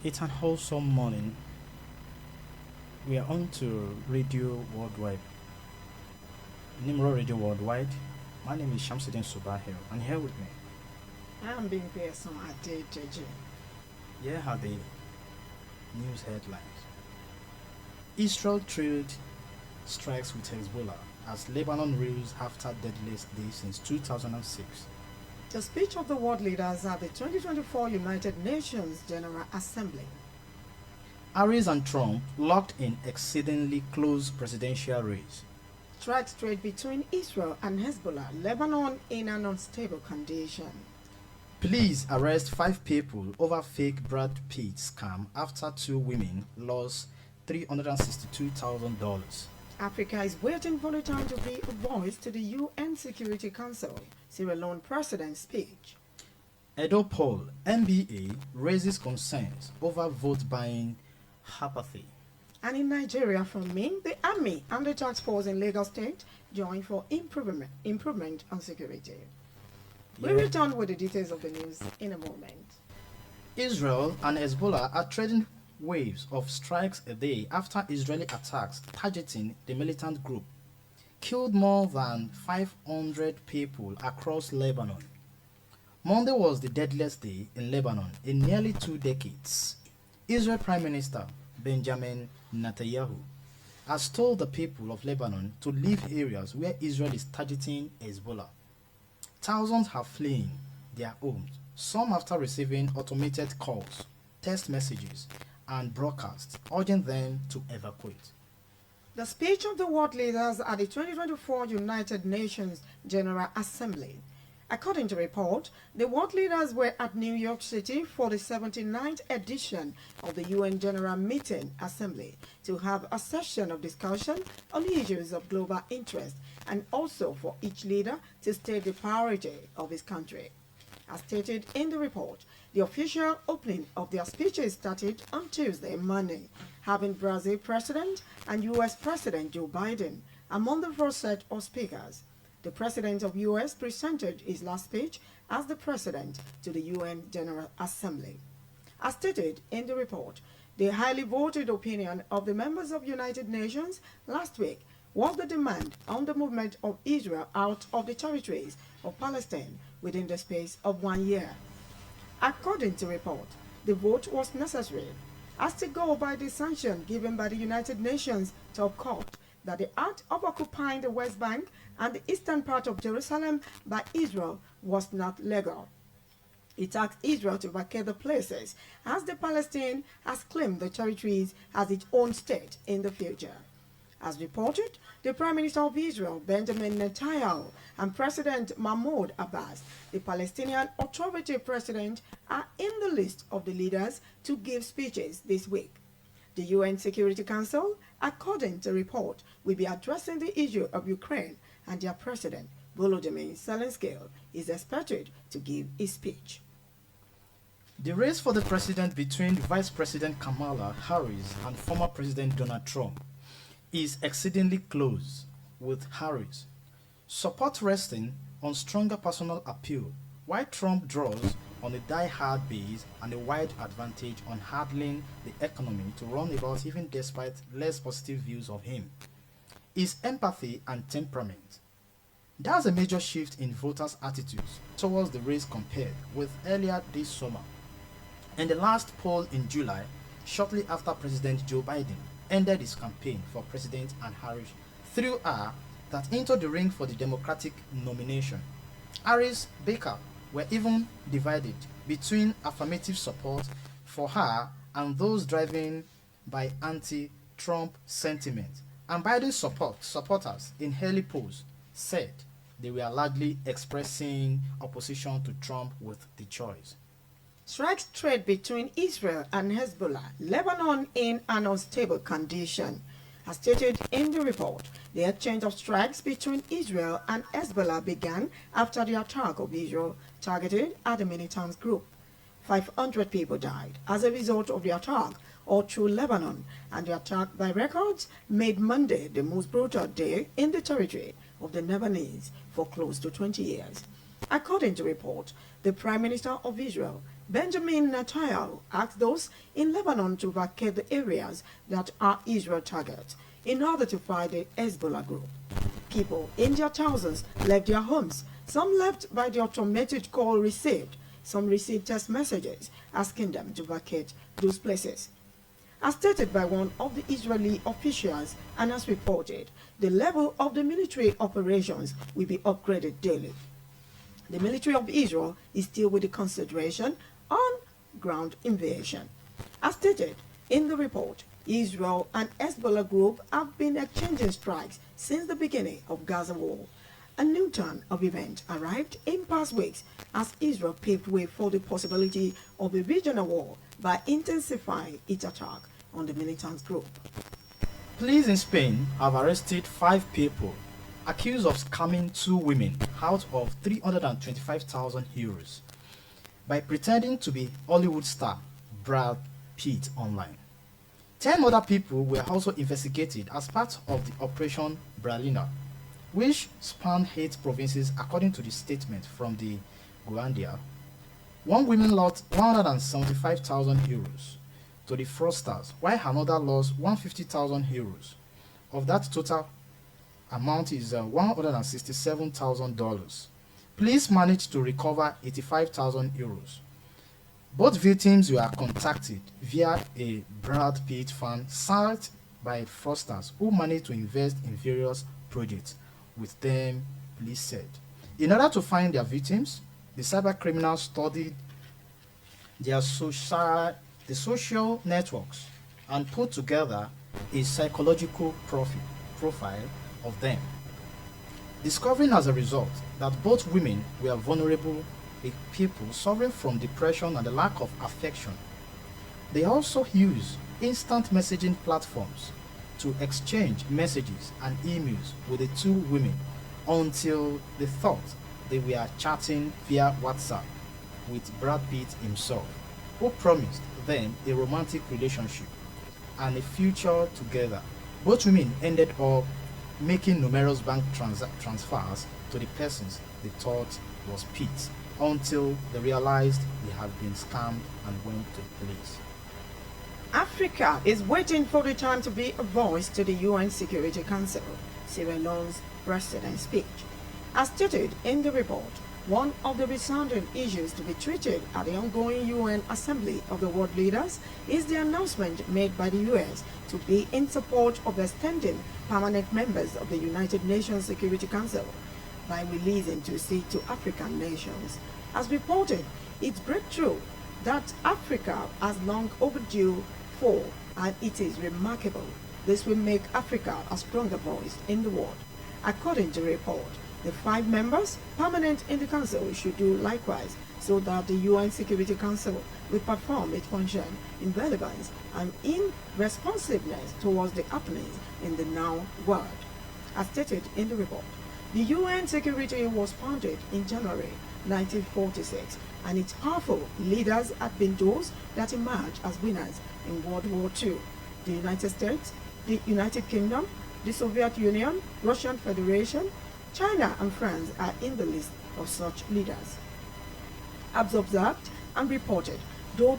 It's an wholesome morning. We are on to Radio Worldwide, Nimrod Radio Worldwide. My name is Shamsudeen Subair, and here with me, I'm Bimpe Esan Adedeji. here are the news headlines. Israel trade strikes with Hezbollah as Lebanon reels after deadliest day since 2006. The speech of the world leaders at the 2024 United Nations General Assembly. Harris and Trump locked in exceedingly close presidential race. Strikes trade between Israel and Hezbollah, Lebanon in an unstable condition. Police arrest 5 people over fake Brad Pitt scam after 2 women lost $362,000. Africa is waiting for the time to be a voice to the UN Security Council, Sierra Leone President's speech. Edo poll, NBA raises concerns over vote buying apathy. And in Nigeria, from me, the army and the task force in Lagos State join for improvement on security. We Yeah. return with the details of the news in a moment. Israel and Hezbollah are trading waves of strikes a day after Israeli attacks targeting the militant group killed more than 500 people across Lebanon. Monday was the deadliest day in Lebanon in nearly 2 decades. Israel Prime Minister Benjamin Netanyahu has told the people of Lebanon to leave areas where Israel is targeting Hezbollah. Thousands are fleeing their homes, some after receiving automated calls, text messages, and broadcasts urging them to evacuate. The speech of the world leaders at the 2024 United Nations General Assembly. According to report, the world leaders were at New York City for the 79th edition of the UN General Meeting Assembly to have a session of discussion on issues of global interest and also for each leader to state the priority of his country. As stated in the report, the official opening of their speeches started on Tuesday morning, having Brazil President and U.S. President Joe Biden among the first set of speakers. The President of U.S. presented his last speech as the President to the UN General Assembly. As stated in the report, the highly voted opinion of the members of United Nations last week was the demand on the movement of Israel out of the territories of Palestine within the space of 1 year. According to report, the vote was necessary as to go by the sanction given by the United Nations top court that the act of occupying the West Bank and the eastern part of Jerusalem by Israel was not legal. It asked Israel to vacate the places as the Palestine has claimed the territories as its own state in the future. As reported, the Prime Minister of Israel, Benjamin Netanyahu, and President Mahmoud Abbas, the Palestinian Authority President, are in the list of the leaders to give speeches this week. The UN Security Council, according to report, will be addressing the issue of Ukraine, and their President, Volodymyr Zelensky, is expected to give his speech. The race for the president between Vice President Kamala Harris and former President Donald Trump is exceedingly close, with Harris support resting on stronger personal appeal, while Trump draws on a die-hard base and a wide advantage on handling the economy to run about even despite less positive views of him. His empathy and temperament. That's a major shift in voters' attitudes towards the race compared with earlier this summer. In the last poll in July, shortly after President Joe Biden ended his campaign for president and Harris threw her that into the ring for the Democratic nomination. Harris Baker were even divided between affirmative support for her and those driven by anti-Trump sentiment. And Biden's supporters in early polls said they were largely expressing opposition to Trump with the choice. Strikes trade between Israel and Hezbollah, Lebanon in an unstable condition. As stated in the report, the exchange of strikes between Israel and Hezbollah began after the attack of Israel targeted at the militant group. 500 people died as a result of the attack all through Lebanon, and the attack by records made Monday the most brutal day in the territory of the Lebanese for close to 20 years. According to report, the Prime Minister of Israel, Benjamin Netanyahu asked those in Lebanon to vacate the areas that are Israel targets in order to fight the Hezbollah group. People in their thousands left their homes. Some left by the automated call received. Some received text messages asking them to vacate those places. As stated by one of the Israeli officials and as reported, the level of the military operations will be upgraded daily. The military of Israel is still with the consideration on ground invasion. As stated in the report, Israel and Hezbollah group have been exchanging strikes since the beginning of Gaza war. A new turn of events arrived in past weeks as Israel paved way for the possibility of a regional war by intensifying its attack on the militant group. Police in Spain have arrested 5 people accused of scamming 2 women out of 325,000 euros by pretending to be Hollywood star Brad Pitt online. 10 other people were also investigated as part of the Operation Bralina, which spanned 8 provinces according to the statement from the Guardia. 1 woman lost 175,000 euros to the fraudsters, while another lost 150,000 euros. Of that total amount is $167,000. Police managed to recover 85,000 euros. Both victims were contacted via a Brad Pitt fan site by fraudsters who managed to invest in various projects with them, police said. In order to find their victims, the cyber criminals studied the social networks and put together a psychological profile of them, discovering as a result that both women were vulnerable people suffering from depression and the lack of affection. They also use instant messaging platforms to exchange messages and emails with the 2 women until they thought they were chatting via WhatsApp with Brad Pitt himself, who promised them a romantic relationship and a future together. Both women ended up making numerous bank transfers to the persons they thought was Pitt until they realized they had been scammed and went to police. Africa is waiting for the time to be a voice to the UN Security Council, Sierra Leone's president speech. As stated in the report, one of the resounding issues to be treated at the ongoing UN Assembly of the World Leaders is the announcement made by the US to be in support of extending permanent members of the United Nations Security Council by releasing 2 seats to African nations. As reported, it's breakthrough that Africa has long overdue for, and it is remarkable. This will make Africa a stronger voice in the world. According to the report, the 5 members permanent in the Council should do likewise so that the UN Security Council will perform its function in relevance and in responsiveness towards the happenings in the now world. As stated in the report, the UN Security was founded in January 1946, and its powerful leaders have been those that emerged as winners in World War II. The United States, the United Kingdom, the Soviet Union, Russian Federation, China and France are in the list of such leaders. As observed and reported, though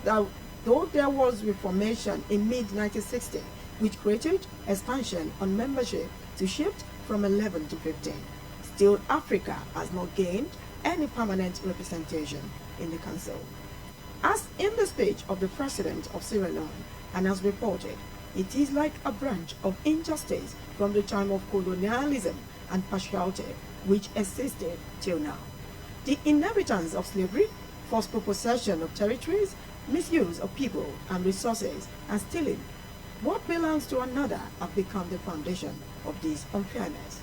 there was reformation in mid-1960, which created expansion on membership to shift from 11 to 15, still Africa has not gained any permanent representation in the Council. As in the speech of the President of Sierra Leone, and as reported, it is like a branch of injustice from the time of colonialism and partiality which existed till now. The inheritance of slavery, forceful possession of territories, misuse of people and resources, and stealing what belongs to another have become the foundation of this unfairness.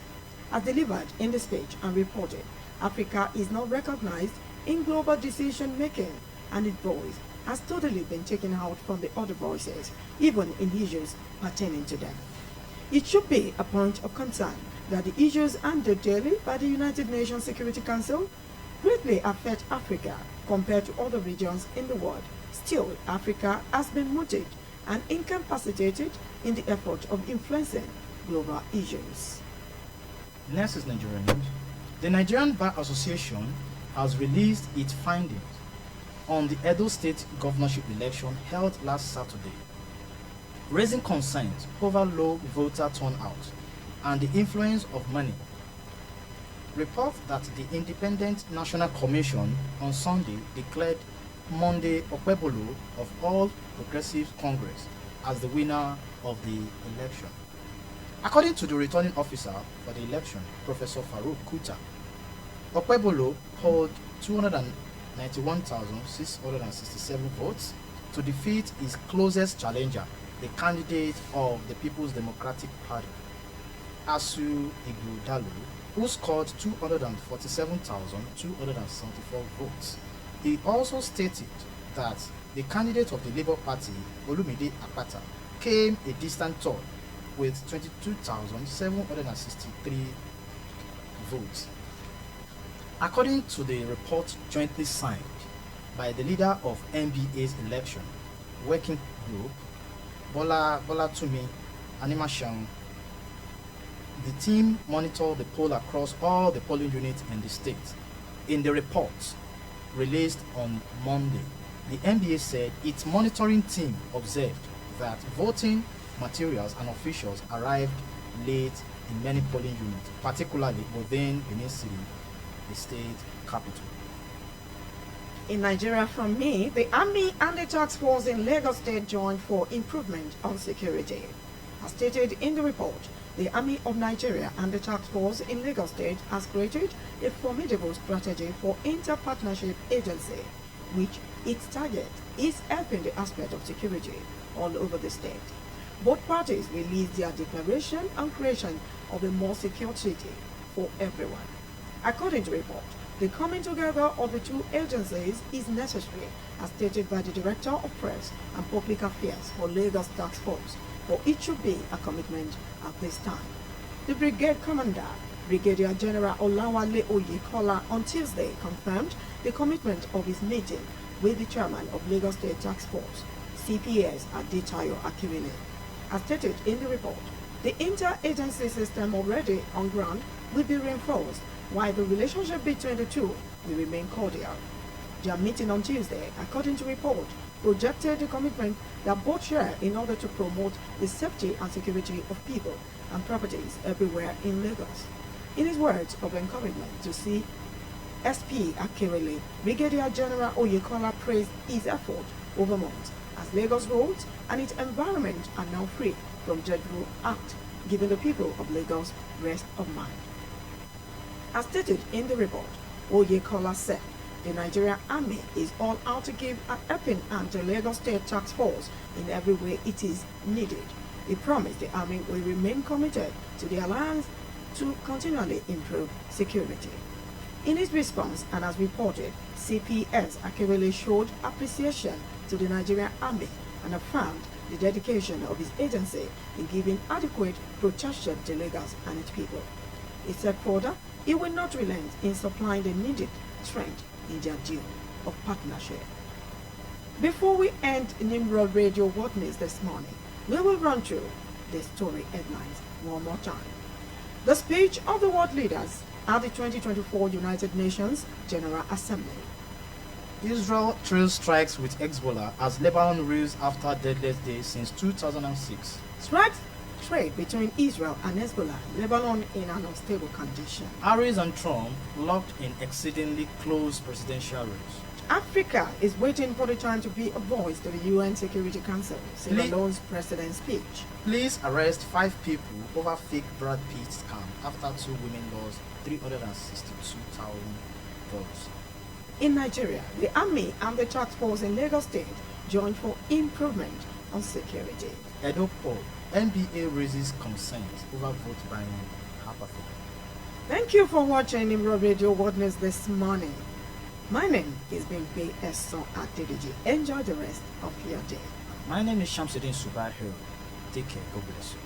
As delivered in the speech and reported, Africa is not recognized in global decision making, and its voice has totally been taken out from the other voices, even in issues pertaining to them. It should be a point of concern that the issues handled daily by the United Nations Security Council greatly affect Africa compared to other regions in the world. Still, Africa has been mooted and incapacitated in the effort of influencing global issues. Next is Nigerian news. The Nigerian Bar Association has released its findings on the Edo State governorship election held last Saturday, raising concerns over low voter turnout and the influence of money. Report that the Independent National Commission on Sunday declared Monday Okpebholo of All Progressives Congress as the winner of the election. According to the returning officer for the election, Professor Farouk Kuta, Okpebholo polled 291,667 votes to defeat his closest challenger, the candidate of the People's Democratic Party, Asu Igbodalu, who scored 247,274 votes. He also stated that the candidate of the Labour Party, Olumide Akpata, came a distant third with 22,763 votes. According to the report jointly signed by the leader of NBA's election working group, Bola Tumi Animashan, the team monitored the poll across all the polling units in the state. In the report released on Monday, the NBA said its monitoring team observed that voting materials and officials arrived late in many polling units, particularly within Benin City, the state capital. In Nigeria from me, the Army and the Task Force in Lagos State joined for improvement on security. As stated in the report, the Army of Nigeria and the Task Force in Lagos State has created a formidable strategy for inter-partnership agency, which its target is helping the aspect of security all over the state. Both parties released their declaration and creation of a more secure city for everyone. According to the report, the coming together of the two agencies is necessary, as stated by the Director of Press and Public Affairs for Lagos Task Force, for it should be a commitment at this time. The Brigade Commander, Brigadier General Olawale Oyekola, on Tuesday confirmed the commitment of his meeting with the Chairman of Lagos State Task Force, CPS Adetayo Akirile. As stated in the report, the inter-agency system already on ground will be reinforced, while the relationship between the two will remain cordial. Their meeting on Tuesday, according to report, projected the commitment that both share in order to promote the safety and security of people and properties everywhere in Lagos. In his words of encouragement to see SP Akirele, Brigadier General Oyekola praised his effort over months as Lagos roads and its environment are now free from dreadful act, giving the people of Lagos rest of mind. As stated in the report, Oyekola said the Nigerian Army is all out to give a helping hand to Lagos State Task Force in every way it is needed. He promised the Army will remain committed to the alliance to continually improve security. In his response, and as reported, CPS Akirele showed appreciation to the Nigerian Army and affirmed the dedication of his agency in giving adequate protection to Lagos and its people. He said further, he will not relent in supplying the needed strength in their due of partnership. Before we end Nimrod Radio World News this morning, we will run through the story headlines one more time. The speech of the world leaders at the 2024 United Nations General Assembly. Israel thrills strikes with Hezbollah as Lebanon reels after deadliest day since 2006. Strikes trade between Israel and Hezbollah, Lebanon in an unstable condition. Harris and Trump locked in exceedingly close presidential race. Africa is waiting for the time to be a voice to the UN Security Council, Sierra Leone's president's speech. Police arrest 5 people over fake Brad Pitt scam after 2 women lost $362,000. In Nigeria, the Army and the Task Force in Lagos State joined for improvement on security. Edo poll, NBA raises concerns over vote buying apathy. Thank you for watching Nimrod Radio World News this morning. My name is Bimpe Esan Adedeji. Enjoy the rest of your day. My name is Shamsudeen Subair. Take care. God bless you.